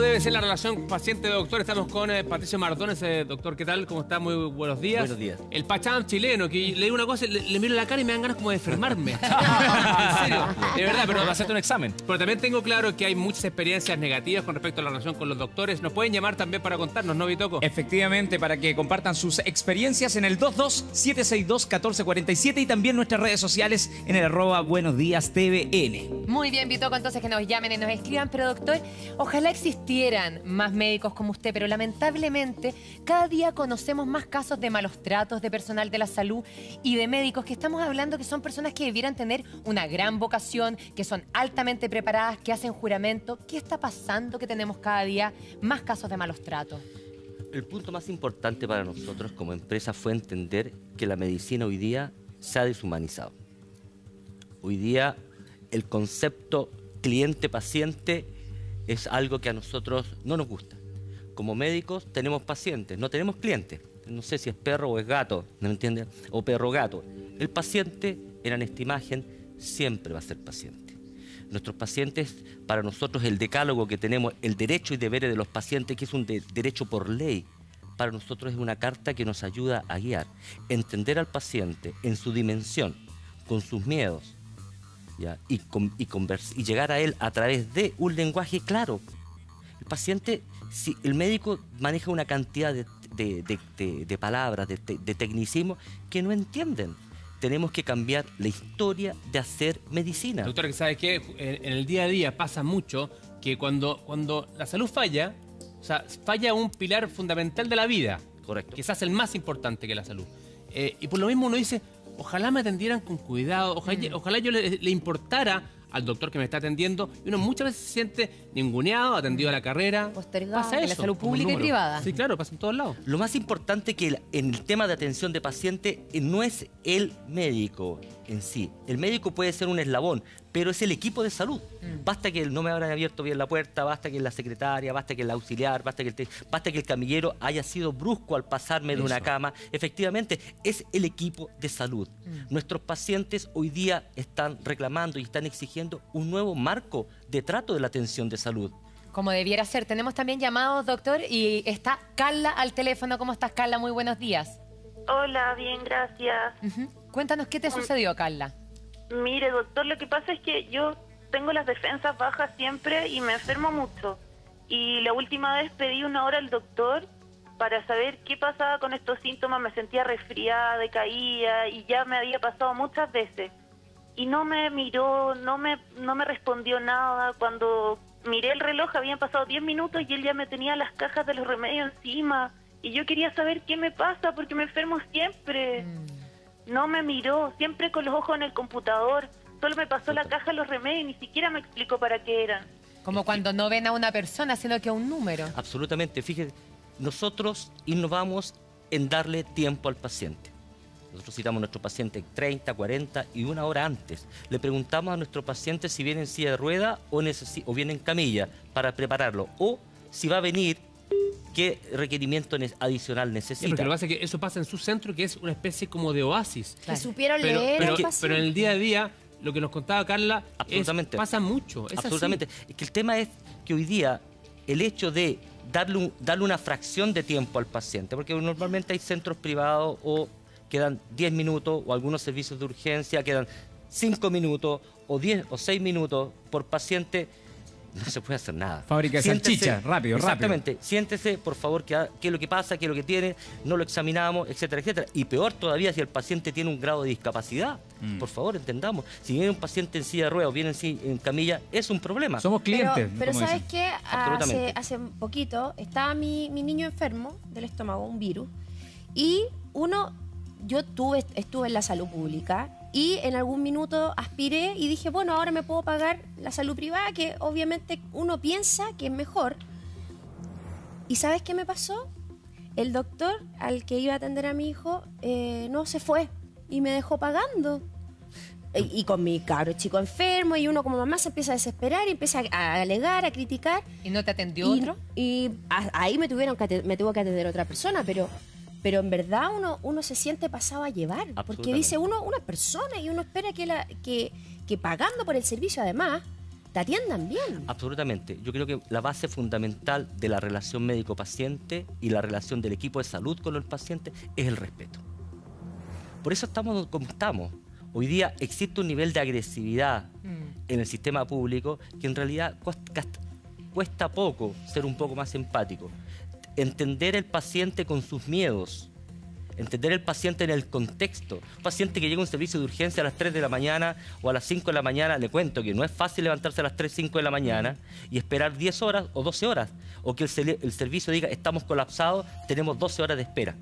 debe ser la relación paciente-doctor. Estamos con Patricio Mardones. Doctor, ¿qué tal? ¿Cómo está? Muy buenos días. Buenos días. El Pachán chileno, que le digo una cosa, le miro la cara y me dan ganas como de enfermarme. En serio, de verdad, pero va a hacerte un examen. Pero también tengo claro que hay muchas experiencias negativas con respecto a la relación con los doctores. Nos pueden llamar también para contarnos, ¿no, Bitoco? Efectivamente, para que compartan sus experiencias en el 22-762-1447 y también nuestras redes sociales en el @buenosdiastvn. Muy bien, Bitoco, entonces que nos llamen y nos escriban. Pero doctor, ojalá existieran más médicos como usted, pero lamentablemente cada día conocemos más casos de malos tratos de personal de la salud y de médicos que estamos hablando que son personas que debieran tener una gran vocación, que son altamente preparadas, que hacen juramento. ¿Qué está pasando que tenemos cada día más casos de malos tratos? El punto más importante para nosotros como empresa fue entender que la medicina hoy día se ha deshumanizado. Hoy día el concepto cliente-paciente es algo que a nosotros no nos gusta. Como médicos tenemos pacientes, no tenemos clientes. No sé si es perro o es gato, ¿no me entiendes? O perro-gato. El paciente en esta imagen siempre va a ser paciente. Nuestros pacientes, para nosotros el decálogo que tenemos, el derecho y deberes de los pacientes, que es un derecho por ley, para nosotros es una carta que nos ayuda a guiar, entender al paciente en su dimensión, con sus miedos, ¿ya? Y llegar a él a través de un lenguaje claro. El paciente, si el médico maneja una cantidad de palabras, de tecnicismos que no entienden. Tenemos que cambiar la historia de hacer medicina. Doctor, ¿sabe qué? En el día a día pasa mucho que cuando la salud falla, o sea, falla un pilar fundamental de la vida. Correcto. Quizás el más importante que la salud. Y por lo mismo uno dice, ojalá me atendieran con cuidado, ojalá yo le importara al doctor que me está atendiendo, y uno muchas veces se siente ninguneado, atendido a la carrera. Postergado, Pasa en eso, la salud como pública y número. privada. Sí, claro, pasa en todos lados. Lo más importante que en el tema de atención de paciente no es el médico en sí. El médico puede ser un eslabón, pero es el equipo de salud. Basta que no me habrán abierto bien la puerta, basta que la secretaria, basta que el auxiliar, basta que el camillero haya sido brusco al pasarme de una cama. Efectivamente, es el equipo de salud. Nuestros pacientes hoy día están reclamando y están exigiendo un nuevo marco de trato de la atención de salud. Como debiera ser. Tenemos también llamados, doctor, y está Carla al teléfono. ¿Cómo estás, Carla? Muy buenos días. Hola, bien, gracias. Cuéntanos, ¿qué te sucedió, Carla? Mire, doctor, lo que pasa es que yo tengo las defensas bajas siempre y me enfermo mucho. Y la última vez pedí una hora al doctor para saber qué pasaba con estos síntomas. Me sentía resfriada, decaída y ya me había pasado muchas veces. Y no me miró, no me respondió nada. Cuando miré el reloj habían pasado 10 minutos y él ya me tenía las cajas de los remedios encima. Y yo quería saber qué me pasa porque me enfermo siempre. No me miró, siempre con los ojos en el computador. Solo me pasó la caja de los remedios y ni siquiera me explicó para qué eran. Como cuando no ven a una persona, sino que a un número. Absolutamente. Fíjate, nosotros innovamos en darle tiempo al paciente. Nosotros citamos a nuestro paciente 30, 40 y una hora antes. Le preguntamos a nuestro paciente si viene en silla de rueda o viene en camilla para prepararlo. O si va a venir, qué requerimiento adicional necesita. Sí, porque lo que pasa es que eso pasa en su centro, que es una especie como de oasis. Que supieron leer al paciente. Pero en el día a día, lo que nos contaba Carla, pasa mucho. Es absolutamente. Así. Es que el tema es que hoy día el hecho de darle una fracción de tiempo al paciente, porque normalmente hay centros privados o quedan 10 minutos, o algunos servicios de urgencia quedan 5 minutos, o 10 o 6 minutos por paciente, no se puede hacer nada. Fábrica de salchicha, rápido. Exactamente. Siéntese, por favor, qué es lo que pasa, qué es lo que tiene, no lo examinamos, etcétera, etcétera. Y peor todavía si el paciente tiene un grado de discapacidad. Por favor, entendamos. Si viene un paciente en silla de ruedas o viene en camilla, es un problema. Somos clientes. Pero ¿sabes qué? Absolutamente. Hace poquito estaba mi niño enfermo del estómago, un virus, y yo estuve en la salud pública y en algún minuto aspiré y dije, bueno, ahora me puedo pagar la salud privada, que obviamente uno piensa que es mejor. ¿Y sabes qué me pasó? El doctor al que iba a atender a mi hijo no se fue y me dejó pagando. Y con mi cabro chico enfermo, y uno como mamá se empieza a desesperar y empieza a alegar, a criticar. ¿Y no te atendió otro? Y ahí me tuvo que atender otra persona, pero en verdad uno se siente pasado a llevar, porque dice uno, una persona, y uno espera que pagando por el servicio además te atiendan bien. Absolutamente. Yo creo que la base fundamental de la relación médico-paciente y la relación del equipo de salud con el paciente es el respeto. Por eso estamos como estamos. Hoy día existe un nivel de agresividad en el sistema público que en realidad cuesta poco ser un poco más empático. Entender el paciente con sus miedos. Entender el paciente en el contexto. Un paciente que llega a un servicio de urgencia a las 3 de la mañana o a las 5 de la mañana, le cuento que no es fácil levantarse a las 3, 5 de la mañana y esperar 10 horas o 12 horas. O que el servicio diga, estamos colapsados, tenemos 12 horas de espera.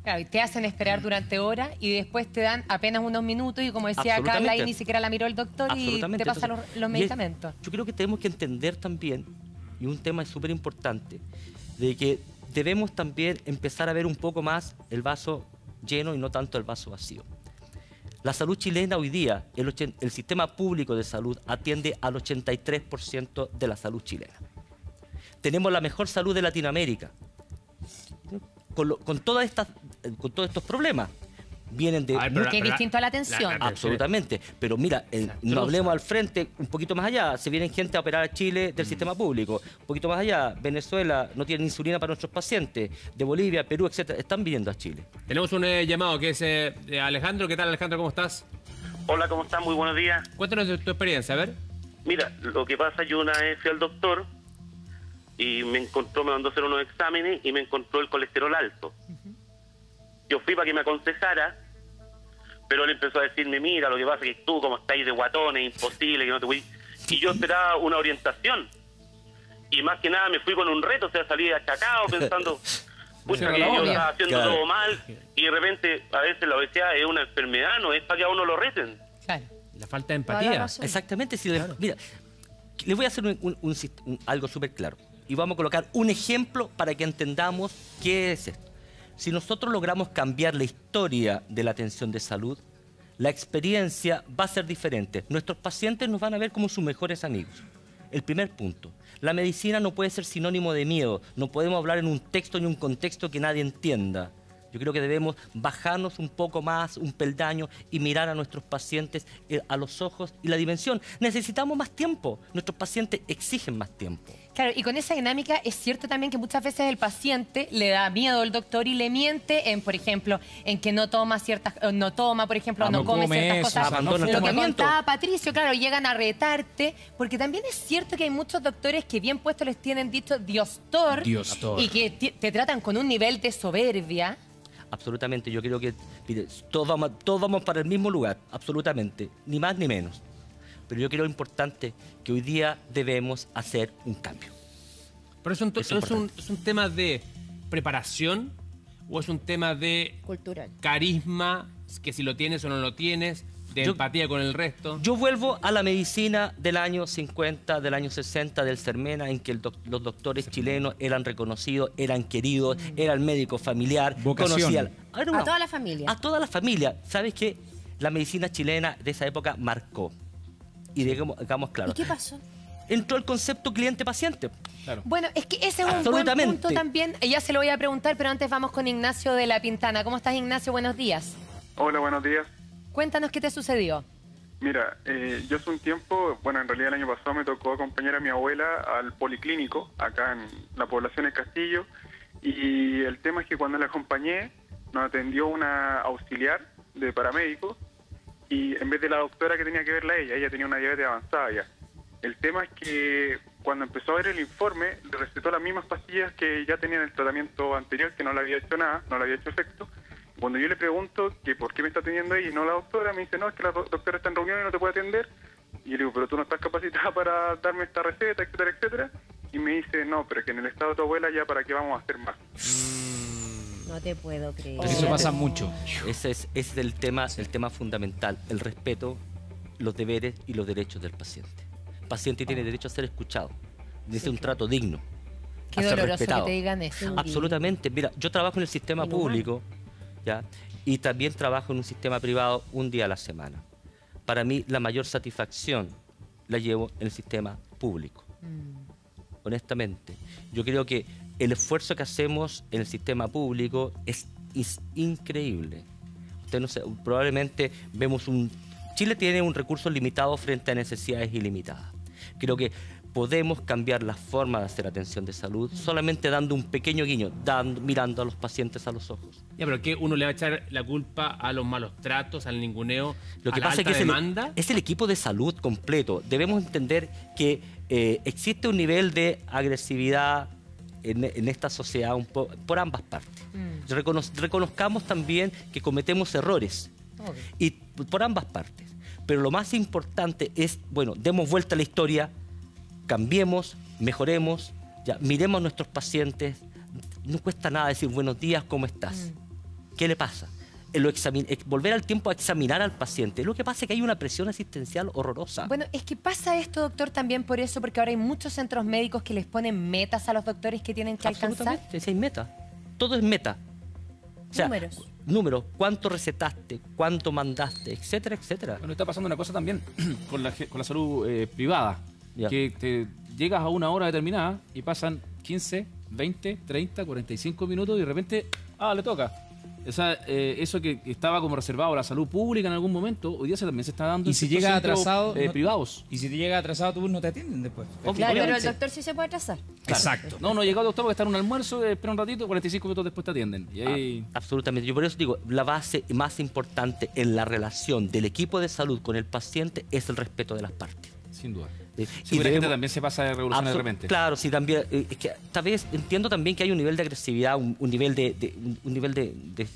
Claro, y te hacen esperar durante horas y después te dan apenas unos minutos y como decía Carla, ahí ni siquiera la miró el doctor y te pasan los medicamentos. Yo creo que tenemos que entender también, y un tema súper importante, de que debemos también empezar a ver un poco más el vaso lleno y no tanto el vaso vacío. La salud chilena hoy día, el sistema público de salud atiende al 83% de la salud chilena. Tenemos la mejor salud de Latinoamérica. Con todos estos problemas. Vienen de... Porque es distinto a la atención. Absolutamente. Pero mira, no hablemos al frente, un poquito más allá. Se vienen gente a operar a Chile del sistema público. Un poquito más allá, Venezuela no tiene insulina para nuestros pacientes. De Bolivia, Perú, etcétera, están viniendo a Chile. Tenemos un llamado que es de Alejandro. ¿Qué tal, Alejandro? ¿Cómo estás? Hola, ¿cómo estás? Muy buenos días. Cuéntanos de tu experiencia, a ver. Mira, lo que pasa, yo una vez fui al doctor y me mandó a hacer unos exámenes y me encontró el colesterol alto. Yo fui para que me aconsejara, pero él empezó a decirme, mira, lo que pasa es que tú, como estáis de guatones, imposible, que no te voy... Y yo esperaba una orientación. Y más que nada me fui con un reto, o sea, salí achacado pensando, pucha, que yo estaba haciendo todo mal, y de repente, a veces la obesidad es una enfermedad, no es para que a uno lo reten. Claro. La falta de empatía. Exactamente. Mira, les voy a hacer algo súper claro. Y vamos a colocar un ejemplo para que entendamos qué es esto. Si nosotros logramos cambiar la historia de la atención de salud, la experiencia va a ser diferente. Nuestros pacientes nos van a ver como sus mejores amigos. El primer punto. La medicina no puede ser sinónimo de miedo. No podemos hablar en un texto ni un contexto que nadie entienda. Yo creo que debemos bajarnos un poco más, un peldaño, y mirar a nuestros pacientes a los ojos y la dimensión. Necesitamos más tiempo. Nuestros pacientes exigen más tiempo. Claro, y con esa dinámica es cierto también que muchas veces el paciente le da miedo al doctor y le miente en, por ejemplo, en que no toma por ejemplo, no come ciertas cosas. Abandona el Lo que tratamiento. contaba Patricio, claro, llegan a retarte, porque también es cierto que hay muchos doctores que bien puestos les tienen dicho Diostor, y que te tratan con un nivel de soberbia. Absolutamente, yo creo que mire, todos vamos para el mismo lugar, absolutamente, ni más ni menos. Pero yo creo importante que hoy día debemos hacer un cambio. ¿Pero es un tema de preparación o es un tema de Cultural. carisma, que si lo tienes o no lo tienes, de empatía con el resto? Yo vuelvo a la medicina del año 50, del año 60, del Cermena, en que los doctores chilenos eran reconocidos, eran queridos, era el médico familiar, Vocación. A toda la familia. A toda la familia. ¿Sabes qué? La medicina chilena de esa época marcó. Y digamos claro. ¿Y qué pasó? Entró el concepto cliente-paciente. Claro. Bueno, es que ese es un buen punto también. Ya se lo voy a preguntar, pero antes vamos con Ignacio de La Pintana. ¿Cómo estás, Ignacio? Buenos días. Hola, buenos días. Cuéntanos qué te sucedió. Mira, yo hace un tiempo, bueno, en realidad el año pasado me tocó acompañar a mi abuela al policlínico, acá en la población de Castillo, y el tema es que cuando la acompañé, nos atendió una auxiliar de paramédicos, y en vez de la doctora que tenía que verla ella tenía una diabetes avanzada ya. El tema es que cuando empezó a ver el informe, le recetó las mismas pastillas que ya tenía en el tratamiento anterior, que no le había hecho nada, no le había hecho efecto. Cuando yo le pregunto que por qué me está atendiendo ella y no la doctora, me dice, no, es que la doctora está en reunión y no te puede atender. Y yo le digo, pero tú no estás capacitada para darme esta receta, etcétera, etcétera. Y me dice, no, pero que en el estado de tu abuela ya para qué vamos a hacer más. No te puedo creer. Eso pasa mucho. Ese es el tema fundamental, el respeto, los deberes y los derechos del paciente. El paciente tiene derecho a ser escuchado, necesita un trato digno. Qué a ser doloroso respetado. que te digan eso. Absolutamente. Mira, yo trabajo en el sistema público, ¿ya? Y también trabajo en un sistema privado un día a la semana. Para mí, la mayor satisfacción la llevo en el sistema público. Honestamente. Yo creo que el esfuerzo que hacemos en el sistema público es increíble. Usted no sé, probablemente vemos Chile tiene un recurso limitado frente a necesidades ilimitadas. Creo que podemos cambiar la forma de hacer atención de salud solamente dando un pequeño guiño, mirando a los pacientes a los ojos. Ya, pero ¿qué uno le va a echar la culpa a los malos tratos, al ninguneo, Lo que a la pasa alta es que demanda? es el equipo de salud completo. Debemos entender que existe un nivel de agresividad en esta sociedad por ambas partes. Reconozcamos también que cometemos errores y por ambas partes. Pero lo más importante es, bueno, demos vuelta a la historia, cambiemos, mejoremos, ya, miremos a nuestros pacientes. No cuesta nada decir buenos días, ¿cómo estás? ¿Qué le pasa? Volver al tiempo a examinar al paciente. Lo que pasa es que hay una presión asistencial horrorosa. Bueno, es que pasa esto, doctor, también por eso, porque ahora hay muchos centros médicos que les ponen metas a los doctores que tienen que alcanzar. Absolutamente, si hay meta. Todo es meta. O sea, números, cuánto recetaste, cuánto mandaste, etcétera, etcétera. Bueno, está pasando una cosa también con la salud privada, Ya. que te llegas a una hora determinada y pasan 15, 20, 30, 45 minutos y de repente, le toca. O sea, eso que estaba como reservado a la salud pública en algún momento, hoy día también se está dando Y en si ciertos llega centros, atrasado, privados. Y si te llega atrasado, tú no te atienden después. Claro, pero el Obviamente. doctor sí se puede atrasar. Exacto. No llegó el doctor porque está en un almuerzo, espera un ratito, 45 minutos después te atienden. Y ahí... Absolutamente. Yo por eso digo, la base más importante en la relación del equipo de salud con el paciente es el respeto de las partes. Sin duda. Y Sí, la gente también se pasa de revolución de repente. Claro, sí, también. Es que tal vez entiendo también que hay un nivel de agresividad, un nivel de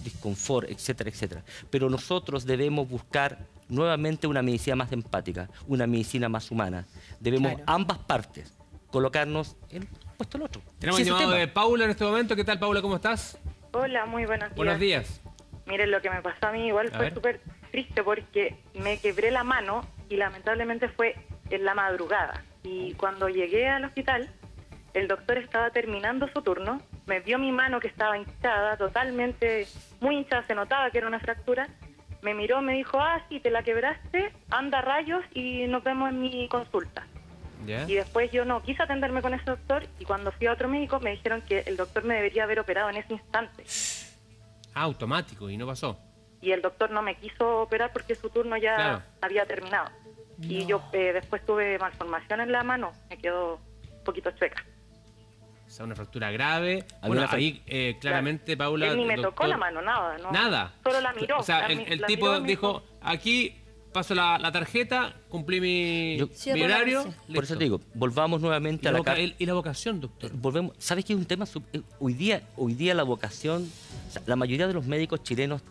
disconfort, etcétera, etcétera. Pero nosotros debemos buscar nuevamente una medicina más empática, una medicina más humana. Debemos ambas partes colocarnos en el puesto del otro. Tenemos Sí, el ese llamado tema. de Paula en este momento. ¿Qué tal, Paula? ¿Cómo estás? Hola, muy buenos días. Buenos días. Miren, lo que me pasó a mí igual A fue ver. súper triste porque me quebré la mano y lamentablemente fue en la madrugada. Y cuando llegué al hospital, el doctor estaba terminando su turno, me vio mi mano que estaba hinchada, totalmente muy hinchada, se notaba que era una fractura, me miró, me dijo, sí, te la quebraste, anda a rayos y nos vemos en mi consulta. ¿Ya? Y después yo no quise atenderme con ese doctor y cuando fui a otro médico me dijeron que el doctor me debería haber operado en ese instante. Automático, y no pasó. Y el doctor no me quiso operar porque su turno ya Claro. había terminado. Y yo después tuve malformación en la mano, me quedó un poquito chueca. O sea, una fractura grave. Había Bueno, una ahí claramente, Paula... Él ni me doctor- tocó la mano, nada. No, Nada. Solo la miró. O sea, la el la tipo miró y me dijo, aquí paso la tarjeta, cumplí mi Cierro la horario. versión. Por eso listo. te digo, volvamos nuevamente a la carta. ¿Y la vocación, doctor? Volvemos, ¿sabes qué es un tema? Hoy día la vocación, o sea, la mayoría de los médicos chilenos,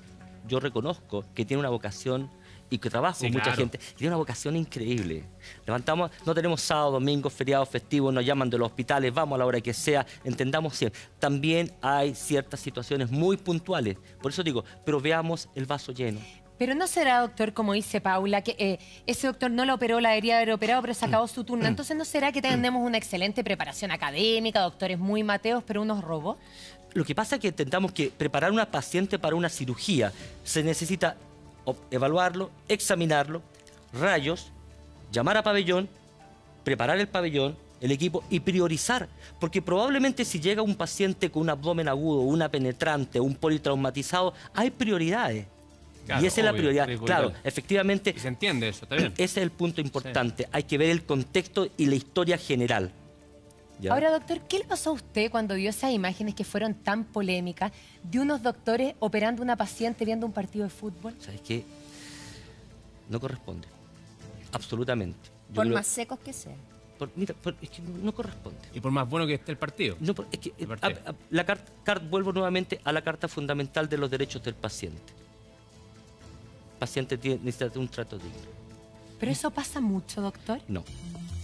yo reconozco que tienen una vocación y que trabajo Sí, con mucha claro. gente, y tiene una vocación increíble. Levantamos, no tenemos sábado, domingo, feriados, festivos, nos llaman de los hospitales, vamos a la hora que sea, entendamos siempre. También hay ciertas situaciones muy puntuales, por eso digo, pero veamos el vaso lleno. Pero no será, doctor, como dice Paula, que ese doctor no lo operó, la debería haber operado, pero se acabó su turno. Entonces, ¿no será que tenemos una excelente preparación académica, doctores muy mateos, pero unos robots? Lo que pasa es que intentamos que preparar a una paciente para una cirugía se necesita evaluarlo, examinarlo, rayos, llamar a pabellón, preparar el pabellón, el equipo y priorizar. Porque probablemente si llega un paciente con un abdomen agudo, una penetrante, un politraumatizado, hay prioridades. Claro, y esa es la obvio, prioridad. prioridad. Claro, efectivamente, Y se entiende eso, está bien. ese es el punto importante. Hay que ver el contexto y la historia general. ¿Ya? Ahora, doctor, ¿qué le pasó a usted cuando vio esas imágenes que fueron tan polémicas de unos doctores operando a una paciente viendo un partido de fútbol? ¿Sabes qué? No corresponde. Absolutamente. Yo Por creo- más secos que sean. Mira, es que no corresponde. Y por más bueno que esté el partido. No, es que El partido. vuelvo nuevamente a la Carta Fundamental de los Derechos del Paciente. El paciente necesita un trato digno. ¿Pero eso pasa mucho, doctor? No,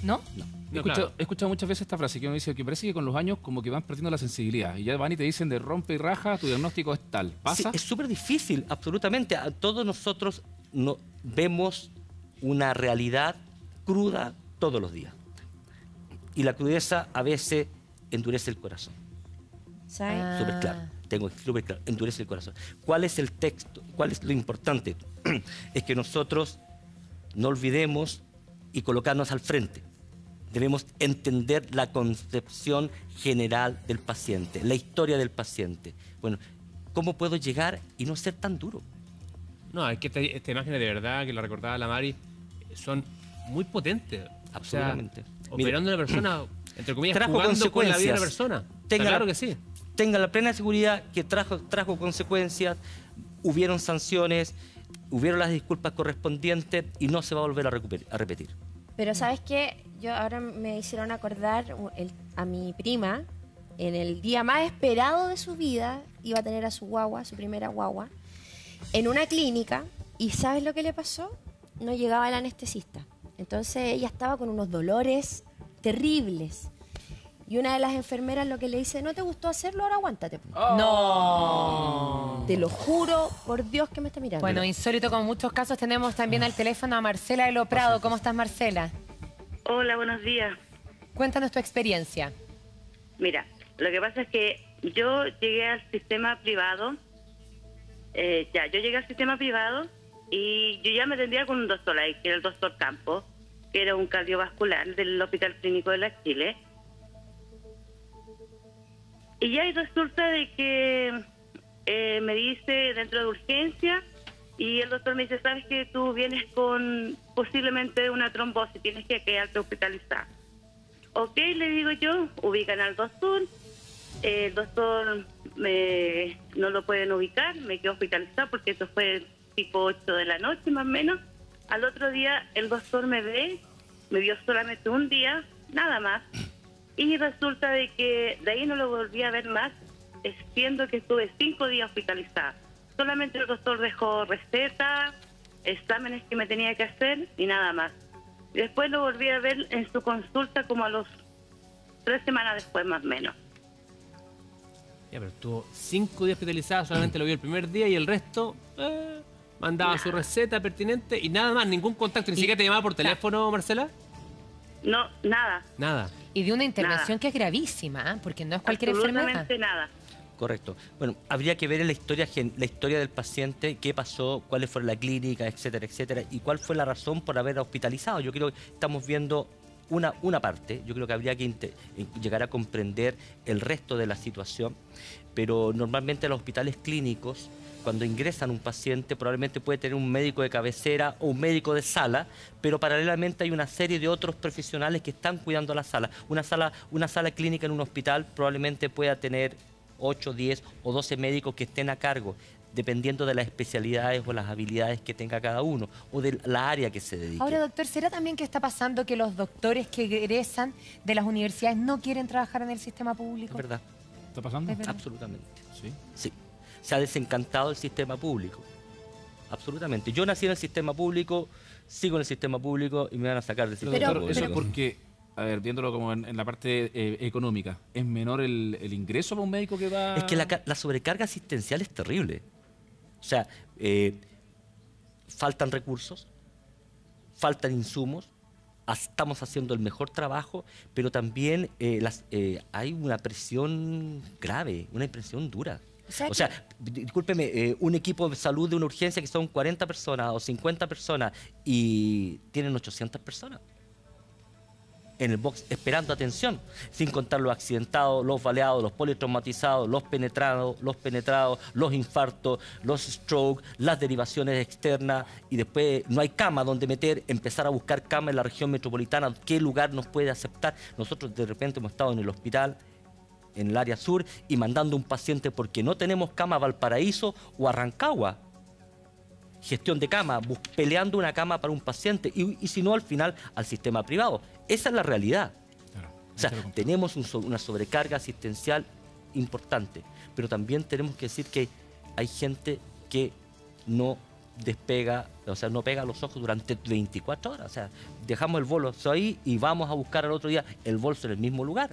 ¿No? no. No, He escuchado muchas veces esta frase que uno dice que parece que con los años como que van perdiendo la sensibilidad y ya van y te dicen de rompe y raja, tu diagnóstico es tal. ¿Pasa? Sí, es súper difícil, absolutamente. Todos nosotros no, vemos una realidad cruda todos los días. Y la crudeza a veces endurece el corazón. ¿Sabes? Súper claro. Tengo súper claro. Endurece el corazón. ¿Cuál es el texto? ¿Cuál es lo importante? Es que nosotros no olvidemos y colocarnos al frente. Debemos entender la concepción general del paciente, la historia del paciente. Bueno, ¿cómo puedo llegar y no ser tan duro? No, es que esta imagen de verdad, que la recordaba la Mari, son muy potentes. Absolutamente. O sea, operando a una persona, entre comillas, trajo jugando con la vida de una consecuencias. persona. Claro que sí. Tenga la plena seguridad que trajo consecuencias, hubieron sanciones, hubieron las disculpas correspondientes y no se va a volver a repetir. Pero ¿sabes qué? Yo ahora me hicieron acordar a mi prima, en el día más esperado de su vida, iba a tener a su guagua, su primera guagua, en una clínica, y ¿sabes lo que le pasó? No llegaba el anestesista. Entonces ella estaba con unos dolores terribles. Y una de las enfermeras lo que le dice, ¿no te gustó hacerlo? Ahora aguántate. No. Te lo juro por Dios que me está mirando. Bueno, insólito como muchos casos, tenemos también al teléfono a Marcela de Lo Prado. ¿Cómo estás, Marcela? Hola, buenos días. Cuéntanos tu experiencia. Mira, lo que pasa es que yo llegué al sistema privado. Yo llegué al sistema privado y yo ya me atendía con un doctor ahí, que era el doctor Campos, que era un cardiovascular del Hospital Clínico de la Chile. Y ya resulta de que me dice dentro de urgencia y el doctor me dice, ¿sabes que tú vienes con posiblemente una trombosis, tienes que quedarte hospitalizada? Ok, le digo yo, ubican al doctor, el doctor no lo pueden ubicar, me quedo hospitalizada porque esto fue tipo 8 de la noche más o menos. Al otro día el doctor me vio solamente un día, nada más, y resulta de que de ahí no lo volví a ver más, siendo que estuve 5 días hospitalizada. Solamente el doctor dejó receta, exámenes que me tenía que hacer y nada más. Después lo volví a ver en su consulta como a los 3 semanas después más o menos. Ya, pero estuvo 5 días hospitalizada, solamente lo vio el primer día y el resto mandaba su receta pertinente y nada más, ningún contacto. ¿Ni siquiera te llamaba por teléfono, Marcela? No, nada. Nada. Y de una intervención que es gravísima, ¿eh? Porque no es cualquier enfermedad. Absolutamente nada. Correcto. Bueno, habría que ver en la historia del paciente, qué pasó, cuáles fueron la clínica, etcétera, etcétera, y cuál fue la razón por haber hospitalizado. Yo creo que estamos viendo una parte, yo creo que habría que llegar a comprender el resto de la situación, pero normalmente en los hospitales clínicos, cuando ingresan un paciente, probablemente puede tener un médico de cabecera o un médico de sala, pero paralelamente hay una serie de otros profesionales que están cuidando la sala. Una sala clínica en un hospital probablemente pueda tener 8, 10 o 12 médicos que estén a cargo, dependiendo de las especialidades o las habilidades que tenga cada uno o de la área que se dedique. Ahora, doctor, ¿será también que está pasando que los doctores que egresan de las universidades no quieren trabajar en el sistema público? ¿Es verdad? ¿Está pasando? Es verdad. Absolutamente. Sí. Sí. Se ha desencantado el sistema público. Absolutamente. Yo nací en el sistema público, sigo en el sistema público y me van a sacar del sistema Doctor, público. eso es porque, a ver, viéndolo como en la parte económica, ¿es menor el ingreso para un médico que va...? Es que la sobrecarga asistencial es terrible. O sea, faltan recursos, faltan insumos, estamos haciendo el mejor trabajo, pero también hay una presión grave, una presión dura. O sea, discúlpeme, un equipo de salud de una urgencia que son 40 personas o 50 personas y tienen 800 personas en el box esperando atención, sin contar los accidentados, los baleados, los politraumatizados, los penetrados, los infartos, los strokes, las derivaciones externas, y después no hay cama donde meter, empezar a buscar cama en la región metropolitana, qué lugar nos puede aceptar. Nosotros de repente hemos estado en el hospital, en el área sur, y mandando un paciente porque no tenemos cama a Valparaíso o a Rancagua. Gestión de cama, peleando una cama para un paciente y si no, al final, al sistema privado. Esa es la realidad. Claro, o sea, tenemos una sobrecarga asistencial importante, pero también tenemos que decir que hay gente que no despega, o sea, no pega los ojos durante 24 horas. O sea, dejamos el bolso ahí y vamos a buscar al otro día el bolso en el mismo lugar.